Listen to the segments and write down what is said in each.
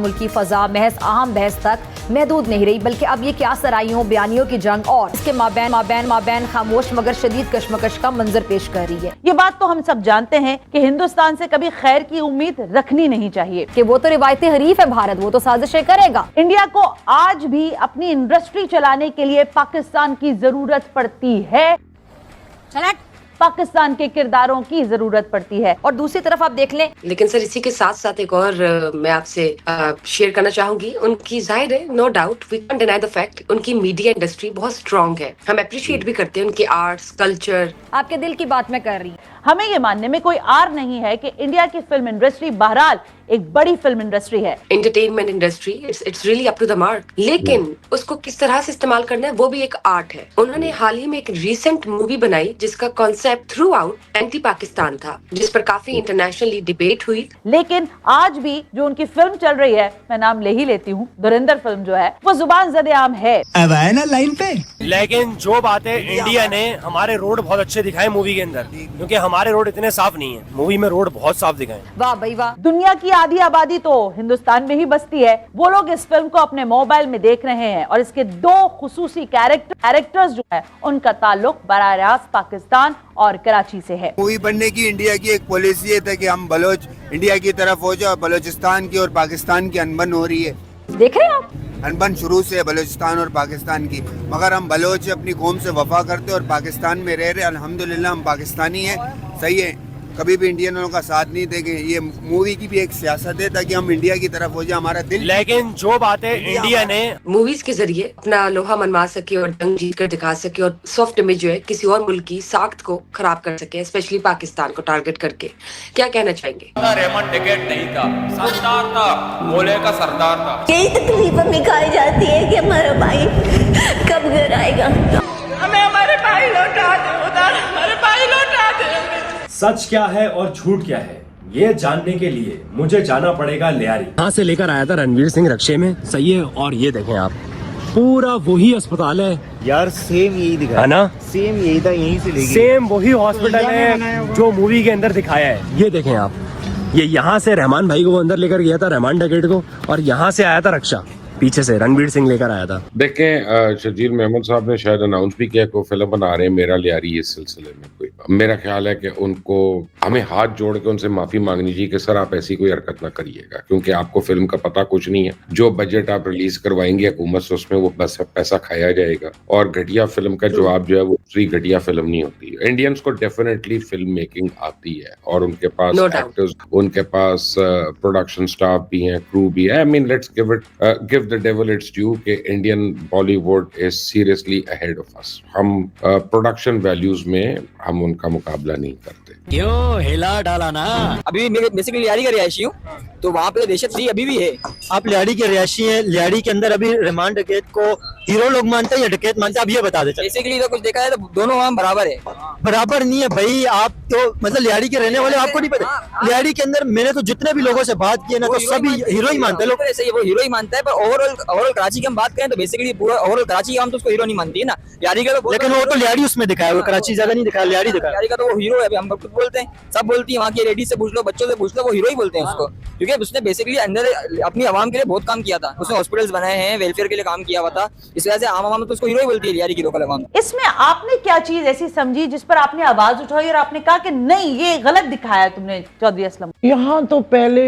मुल्की फजा महज अहम बहस तक महदूद नहीं रही, बल्कि अब ये क्या सराइयों बयानियों की जंग और इसके माबैन खामोश मगर शदीद कशमकश का मंजर पेश कर रही है। ये बात तो हम सब जानते हैं कि हिंदुस्तान से कभी खैर की उम्मीद रखनी नहीं चाहिए कि वो तो रिवायती हरीफ है भारत, वो तो साजिशें करेगा। इंडिया को आज भी अपनी इंडस्ट्री चलाने के लिए पाकिस्तान की जरूरत पड़ती है, पाकिस्तान के किरदारों की जरूरत पड़ती है। और दूसरी तरफ आप देख लें, लेकिन सर इसी के साथ साथ एक और मैं आपसे शेयर करना चाहूंगी। उनकी जाहिर है, no doubt we can deny the fact, उनकी मीडिया इंडस्ट्री बहुत स्ट्रांग है, हम अप्रिशिएट भी करते हैं उनकी आर्ट्स कल्चर। आपके दिल की बात मैं कर रही हूँ। हमें ये मानने में कोई आर नहीं है कि इंडिया की फिल्म इंडस्ट्री बहरहाल एक बड़ी फिल्म इंडस्ट्री है, entertainment industry, it's really up to the mark. लेकिन उसको किस तरह से इस्तेमाल करना है वो भी एक आर्ट है। उन्होंने हाल ही में एक रीसेंट मूवी बनाई जिसका concept through out anti Pakistan था, जिस पर काफी इंटरनेशनली डिबेट हुई। लेकिन आज भी जो उनकी फिल्म चल रही है, मैं नाम ले ही लेती हूँ, धुरंधर फिल्म जो है वो जुबान ज़द-ए-आम है। अब आए ना लाइन पे। लेकिन जो बात है, इंडिया ने हमारे रोड बहुत अच्छे दिखाए मूवी के अंदर, क्योंकि हमारे रोड इतने साफ नहीं है, मूवी में रोड बहुत साफ दिखाए। वाह भाई वाह। दुनिया की आधी आबादी तो हिंदुस्तान में ही बसती है, वो लोग इस फिल्म को अपने मोबाइल में देख रहे हैं और इसके दो खुसूसी कैरेक्टर्स जो है उनका ताल्लुक बराह रास्त पाकिस्तान और कराची से है। मूवी बनने की इंडिया की एक पॉलिसी है कि हम बलोच इंडिया की तरफ हो जाए, बलोचिस्तान की और पाकिस्तान की अनबन हो रही है। देख रहे हैं आप, अनबन शुरू से है बलोचिस्तान और पाकिस्तान की, मगर हम बलोच अपनी कौम से वफा करते और पाकिस्तान में रह रहे। अल्हम्दुलिल्लाह हम पाकिस्तानी हैं, सही है, कभी भी इंडियनों का साथ नहीं देंगे। ये मूवी की भी एक सियासत है ताकि हम इंडिया की तरफ हो जाए, हमारा दिल। लेकिन जो बात है, इंडिया ने मूवीज के जरिए अपना लोहा मनवा सके और जंग जीत कर दिखा सके और सॉफ्ट इमेज जो है किसी और मुल्क की साख्त को खराब कर सके, स्पेशली पाकिस्तान को टारगेट करके। क्या कहना चाहेंगे? रेमंड टिकट नहीं था, सरदार था, गोले का सरदार था। यही तकलीफ हमें खाई जाती है कि हमारा भाई कब घर आएगा, हमें हमारे भाई लौटा दे, उधर हमारे भाई लौटा दे। सच क्या है और झूठ क्या है, ये जानने के लिए मुझे जाना पड़ेगा लियारी। यहाँ से लेकर आया था रणवीर सिंह रक्षे में, सही है। और ये देखें आप, पूरा वही अस्पताल है यार, सेम यही दिखा है ना, सेम यही था, यहीं से लेके सेम वही हॉस्पिटल है जो मूवी के अंदर दिखाया है। ये देखें आप, ये यहाँ से रहमान भाई को अंदर लेकर गया था, रहमान टिकट को, और यहाँ से आया था रक्षा, पीछे से रणवीर सिंह लेकर आया था। देखें, शजील मेहमद साहब ने शायद अनाउंस भी किया कि वो फिल्म बना रहे हैं मेरा लियारी। इस सिलसिले में कोई मेरा ख्याल है कि उनको हमें हाथ जोड़ के उनसे माफी मांगनी चाहिए कि सर आप ऐसी कोई हरकत ना करिएगा, क्योंकि आपको फिल्म का पता कुछ नहीं है। जो बजट आप रिलीज करवाएंगे हुकूमत से, उसमें वो बस पैसा खाया जाएगा, और घटिया फिल्म का जवाब जो है वो दूसरी घटिया फिल्म नहीं होती। इंडियंस को डेफिनेटली फिल्म मेकिंग आती है और उनके पास एक्टर्स, उनके पास प्रोडक्शन स्टाफ भी है, क्रू भी है। I mean let's give the devil its due कि Indian Bollywood is seriously ahead of us. हम प्रोडक्शन वैल्यूज में हम उनका मुकाबला नहीं करते। क्यों हिला डाला ना। अभी बेसिकली लियारी का रिहायशी हूँ, तो वहाँ पे दहशत थी, अभी भी है। आप लियारी के रिहायशी हैं, लियारी के अंदर अभी रहमान डकैत को हीरो लोग मानते हैं या डकैत मानते हैं, आप ये बता देते। बेसिकली तो कुछ देखा है तो दोनों वहाँ बराबर है। बराबर नहीं है भाई, आप तो मतलब लियारी के रहने वाले, आपको नहीं पता। लियारी के अंदर मैंने तो जितने भी लोगों से बात की ना, तो सभी हीरो ही मानते हैं लोग। ऐसे वो हीरो ही मानता है, पर ओवरऑल कराची की हम बात करें तो बेसिकली पूरा ओवरऑल कराची हम तो उसको हीरो नहीं मानती है ना। लियारी का तो, लेकिन वो तो लियारी उसमें दिखाया, वो कराची जगह नहीं दिखाया, लियारी दिखाया। लियारी का तो वो हीरो है, हम खुद बोलते हैं, सब बोलती है, वहाँ की लेडीज से पूछ लो, बच्चों से पूछ लो, वो हीरो ही बोलते हैं उसको, क्योंकि उसने बेसिकली अंदर अपनी आवाम के लिए बहुत काम किया था। उसने हॉस्पिटल्स बनाए हैं, वेलफेयर के लिए काम किया हुआ था, इस वजह से आम तो उसको हीरो ही बोलती है, लियारी की लोकल आवाम। इसमें आपने क्या चीज ऐसी समझी जिस पर आपने आवाज उठाई और आपने कहा कि नहीं ये गलत दिखाया तुमने चौधरी असलम? यहाँ तो पहले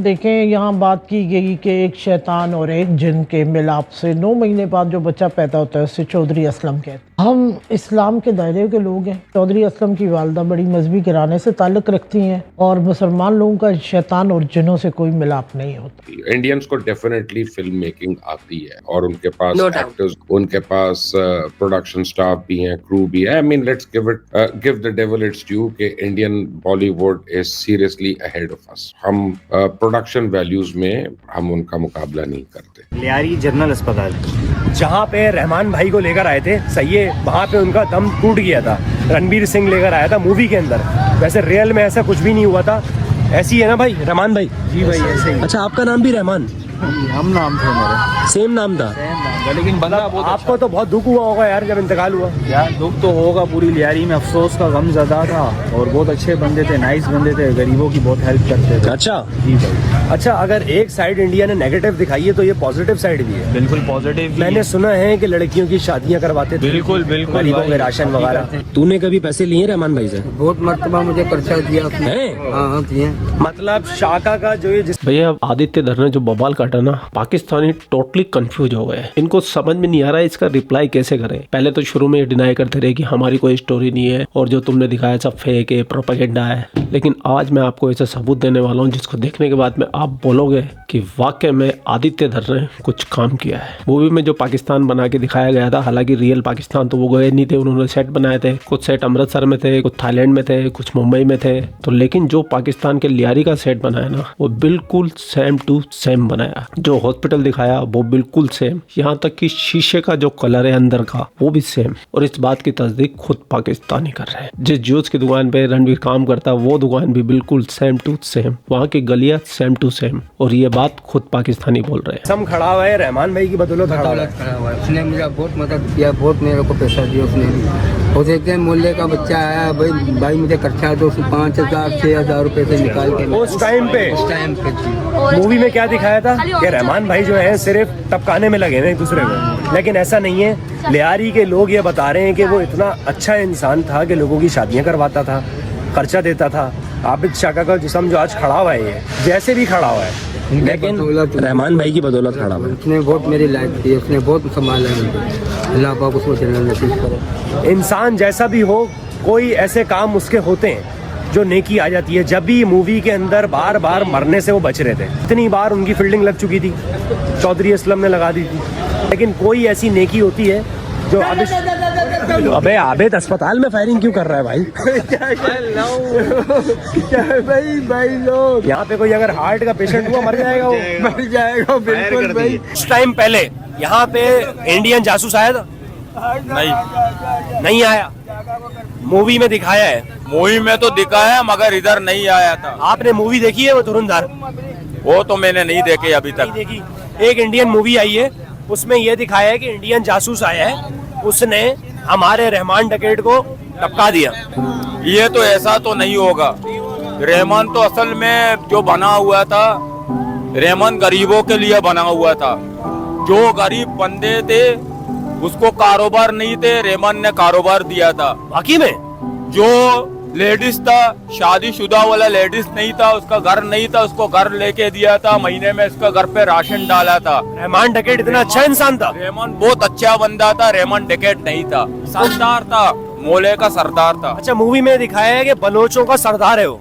देखें, यहाँ बात की गई कि एक शैतान और एक जिन के मिलाप से 9 महीने बाद जो बच्चा पैदा होता है उससे चौधरी असलम कहते हैं। हम इस्लाम के दायरे के लोग हैं। चौधरी असलम की वालदा बड़ी मजहबी घराने से ताल्लुक रखती हैं और मुसलमान लोगों का शैतान और जिनों से कोई मिलाप नहीं होता। इंडियंस को डेफिनेटली फिल्म मेकिंग आती है और उनके पास एक्टर्स, उनके पास प्रोडक्शन स्टाफ भी है, क्रू भी है। I mean let's give the devil its due कि Indian Bollywood is seriously ahead of us. हम प्रोडक्शन वैल्यूज में हम उनका मुकाबला नहीं करते। लियारी जनरल अस्पताल जहाँ पे रहमान भाई को लेकर आए थे, सही है, वहाँ पे उनका दम टूट गया था। रणवीर सिंह लेकर आया था मूवी के अंदर, वैसे रियल में ऐसा कुछ भी नहीं हुआ था। ऐसी है ना भाई रहमान भाई? जी भाई ऐसे ही। अच्छा, आपका नाम भी रहमान? हम नाम थे हमारे, सेम नाम था। लेकिन बंदा आपको तो बहुत दुख हुआ होगा यार जब इंतकाल हुआ। यार दुख तो होगा, पूरी लियारी में अफसोस का गम ज़्यादा था। और बहुत अच्छे बंदे थे, नाइस बंदे थे, गरीबों की बहुत हेल्प करते थे। अच्छा जी भाई। अच्छा, अगर एक साइड इंडिया ने नेगेटिव दिखाई है तो ये पॉजिटिव साइड भी है। बिल्कुल पॉजिटिव। मैंने सुना है कि लड़कियों की शादियां करवाते थे, बिल्कुल बिल्कुल, गरीबों के राशन वगैरह। तूने कभी पैसे लिए रहमान भाई से? बहुत मरतबा मुझे खर्चा दिया। हाँ दिए। मतलब शाका का जो ये भैया आदित्य धर ने जो बवाल काटा ना, पाकिस्तानी टोटली कंफ्यूज हो गए। इनको समझ में नहीं आ रहा है इसका रिप्लाई कैसे करें। पहले तो शुरू में डिनाई करते रहे कि हमारी कोई स्टोरी नहीं है और जो तुमने दिखाया सब फेक है, प्रोपेगेंडा है। लेकिन आज मैं आपको ऐसा सबूत देने वाला हूँ जिसको देखने के बाद में आप बोलोगे कि वाकई में आदित्य धर ने कुछ काम किया है। मूवी में जो पाकिस्तान बना के दिखाया गया था, हालांकि रियल पाकिस्तान तो वो गए नहीं थे, उन्होंने सेट बनाए थे। कुछ सेट अमृतसर में थे, कुछ थाईलैंड में थे, कुछ मुंबई में थे। तो लेकिन जो पाकिस्तान के लियारी का सेट बनाया ना, वो बिल्कुल सेम टू सेम बनाया। जो हॉस्पिटल दिखाया वो बिल्कुल सेम, यहाँ तक कि शीशे का जो कलर है अंदर का वो भी सेम। और इस बात की तस्दीक खुद पाकिस्तानी कर रहे हैं। जिस जूस की दुकान पे रणवीर काम करता वो दुकान भी बिल्कुल सेम टू सेम, वहाँ की गलियां सेम टू सेम। और ये बात खुद पाकिस्तानी बोल रहे हैं। सम खड़ा हुआ है रहमान भाई की बदौलत खड़ा हुआ है। उसने मुझे बहुत मदद किया, बहुत मेरे को पैसा दिया उसने भी। और एक दिन मोहल्ले का बच्चा आया, भाई मुझे खर्चा दो, 5,000 6,000 रुपए से निकाल के। उस टाइम पे मूवी में क्या दिखाया था कि रहमान भाई जो है सिर्फ टपकाने में लगे हैं एक दूसरे को, लेकिन ऐसा नहीं है। लियारी के लोग ये बता रहे हैं कि वो इतना अच्छा इंसान था कि लोगों की शादियां करवाता था, खर्चा देता था। आबिद शाका का जिस्म जो आज खड़ा हुआ है, ये जैसे भी खड़ा हुआ है, लेकिन रहमान भाई की बदौलत खड़ा हुआ है। उसने बहुत मेरी लाइफ दी, उसने बहुत संभाला है। अल्लाह पाक उसको जन्नत नसीब करे। इंसान जैसा भी हो, कोई ऐसे काम उसके होते हैं जो नेकी आ जाती है। जब भी मूवी के अंदर बार बार मरने से वो बच रहे थे, इतनी बार उनकी फील्डिंग लग चुकी थी, चौधरी असलम ने लगा दी थी, लेकिन कोई ऐसी नेकी होती है जो अबे आबिद अस्पताल में फायरिंग क्यों कर रहा है भाई? भाई लोग यहाँ पे कोई अगर हार्ट का पेशेंट हुआ मर जाएगा, वो मर जाएगा बिल्कुल भाई। कुछ टाइम पहले यहाँ पे इंडियन जासूस आया था? नहीं आया। मूवी में दिखाया है। मूवी में तो दिखाया है मगर इधर नहीं आया था। आपने मूवी देखी है वो धुरंधर? वो तो मैंने नहीं देखी अभी तक। नहीं देखी। एक इंडियन मूवी आई है, उसमें ये दिखाया है कि इंडियन जासूस आया है, उसने हमारे रहमान डकैत को टपका दिया। ये तो ऐसा तो नहीं होगा। रहमान तो असल में जो बना हुआ था, रहमान गरीबों के लिए बना हुआ था। जो गरीब बंदे थे उसको कारोबार नहीं थे, रहमान ने कारोबार दिया था। बाकी में जो लेडीज था, शादीशुदा वाला लेडीज नहीं था, उसका घर नहीं था, उसको घर लेके दिया था। महीने में इसका घर पे राशन डाला था। रहमान डकैत इतना अच्छा इंसान था? रहमान बहुत अच्छा बंदा था। रहमान डकैत नहीं था, सरदार था, मोले का सरदार था। अच्छा, मूवी में दिखाया है कि बलोचों का सरदार है वो,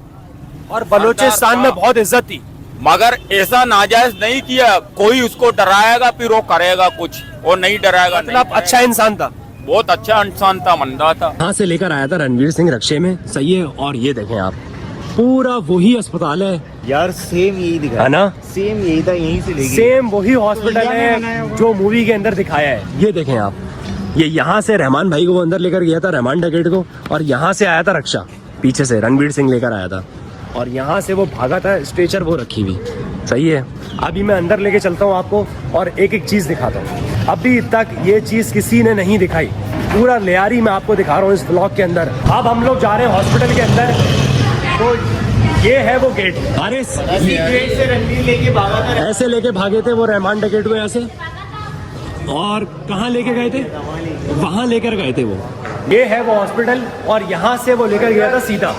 और बलोचिस्तान में बहुत इज्जत थी। मगर ऐसा नाजायज नहीं किया। कोई उसको डराएगा फिर वो करेगा कुछ, वो नहीं डराएगा। मतलब अच्छा इंसान था, बहुत अच्छा इंसान था, मंदा था। यहाँ से लेकर आया था रणवीर सिंह रक्षे में, सही है। और ये देखें आप, पूरा वही अस्पताल है यार, सेम यही दिखा है ना, सेम यही था, यहीं से लेके सेम वही हॉस्पिटल है जो मूवी के अंदर दिखाया है। ये देखें आप, ये यहाँ से रहमान भाई को वो अंदर लेकर गया था, रहमान डकैत को, और यहाँ से आया था रक्षा, पीछे से रणवीर सिंह लेकर आया था, और यहाँ से वो भागा था, स्ट्रेचर वो रखी हुई। सही है। अभी मैं अंदर लेके चलता हूँ आपको और एक एक चीज दिखाता हूँ। अभी तक ये चीज किसी ने नहीं दिखाई, पूरा लियारी मैं आपको दिखा रहा हूँ इस ब्लॉग के अंदर। अब हम लोग जा रहे हैं हॉस्पिटल के अंदर, तो ये है वो गेट। अरे गेट से रणवीर लेके भागा था, ऐसे लेके भागे थे वो रहमान डकैत को ऐसे, और कहाँ लेके गए थे? वहाँ लेकर गए थे वो। ये है वो हॉस्पिटल, और यहाँ से वो लेकर गया था सीधा।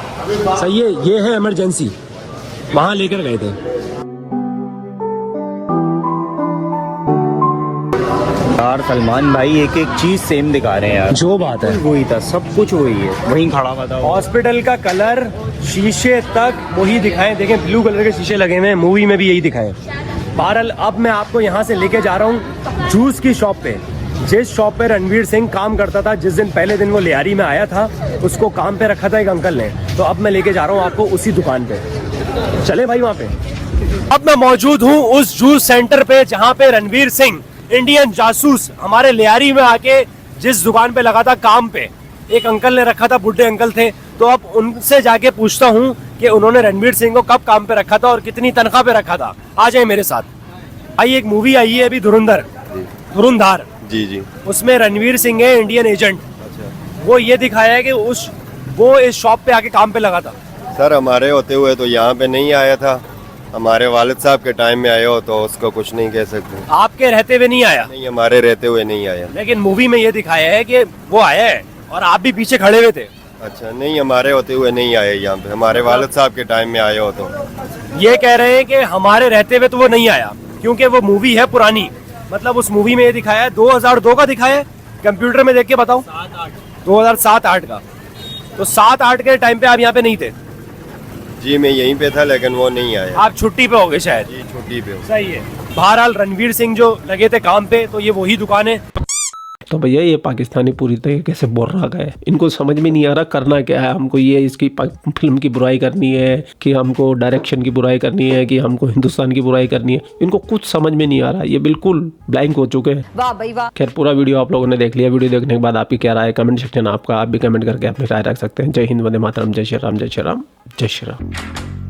सही है। ये है इमरजेंसी, वहाँ लेकर गए थे। यार सलमान भाई एक एक चीज सेम दिखा रहे हैं यार। जो बात है वही था, सब कुछ वही है, वहीं खड़ा हुआ था। हॉस्पिटल का कलर, शीशे तक वही दिखाए। देखें ब्लू कलर के शीशे लगे हुए हैं, मूवी में भी यही दिखाए। बहरहाल अब मैं आपको यहाँ से लेके जा रहा हूँ जूस की शॉप पे, जिस शॉप पे रणवीर सिंह काम करता था। जिस दिन पहले दिन वो लियारी में आया था, उसको काम पे रखा था एक अंकल ने। तो अब मैं लेके जा रहा हूँ आपको उसी दुकान पे। चले भाई वहाँ पे। अब मैं मौजूद हूँ उस जूस सेंटर पे जहाँ पे रणवीर सिंह इंडियन जासूस हमारे लियारी में आके जिस दुकान पे लगा था काम पे, एक अंकल ने रखा था, बुढ़े अंकल थे। तो अब उनसे जाके पूछता हूँ कि उन्होंने रणवीर सिंह को कब काम पे रखा था और कितनी तनख्वाह पे रखा था। आ जाए मेरे साथ। आई एक मूवी आई है अभी धुरंधर, जी जी। उसमें रणवीर सिंह है इंडियन एजेंट। वो ये दिखाया है कि वो इस शॉप पे आके काम पे लगा था। सर हमारे होते हुए तो यहाँ पे नहीं आया था, हमारे वालिद साहब के टाइम में आए हो तो उसको कुछ नहीं कह सकते। आपके रहते हुए नहीं आया? नहीं, हमारे रहते हुए नहीं आया। लेकिन मूवी में ये दिखाया है कि वो आया है और आप भी पीछे खड़े हुए थे। अच्छा, नहीं हमारे होते हुए नहीं आए यहाँ पे, हमारे वालिद साहब के टाइम में आए हो तो। ये कह रहे हैं कि हमारे रहते हुए तो वो नहीं आया क्योंकि वो मूवी है पुरानी। मतलब उस मूवी में ये दिखाया है 2002 का दिखाया है, कंप्यूटर में देख के बताओ 2007-8 का। तो 7-8 के टाइम पे आप यहाँ पे नहीं थे? जी मैं यहीं पे था लेकिन वो नहीं आया। आप छुट्टी पे हो गए शायद? जी छुट्टी पे हो। सही है। बहरहाल रणवीर सिंह जो लगे थे काम पे तो ये वही दुकान है। तो भैया ये पाकिस्तानी पूरी तरीके से बोल रहा है, इनको समझ में नहीं आ रहा करना क्या है। हमको ये इसकी फिल्म की बुराई करनी है कि हमको डायरेक्शन की बुराई करनी है कि हमको हिंदुस्तान की बुराई करनी है, इनको कुछ समझ में नहीं आ रहा। ये बिल्कुल ब्लैंक हो चुके हैं। वाह भाई वाह। खैर पूरा वीडियो आप लोगों ने देख लिया। वीडियो देखने के बाद आपकी क्या राय है कमेंट सेक्शन आपका, आप भी कमेंट करके अपनी राय रख सकते हैं। जय हिंद, वंदे मातरम, जय श्री राम, जय श्री राम, जय श्री राम।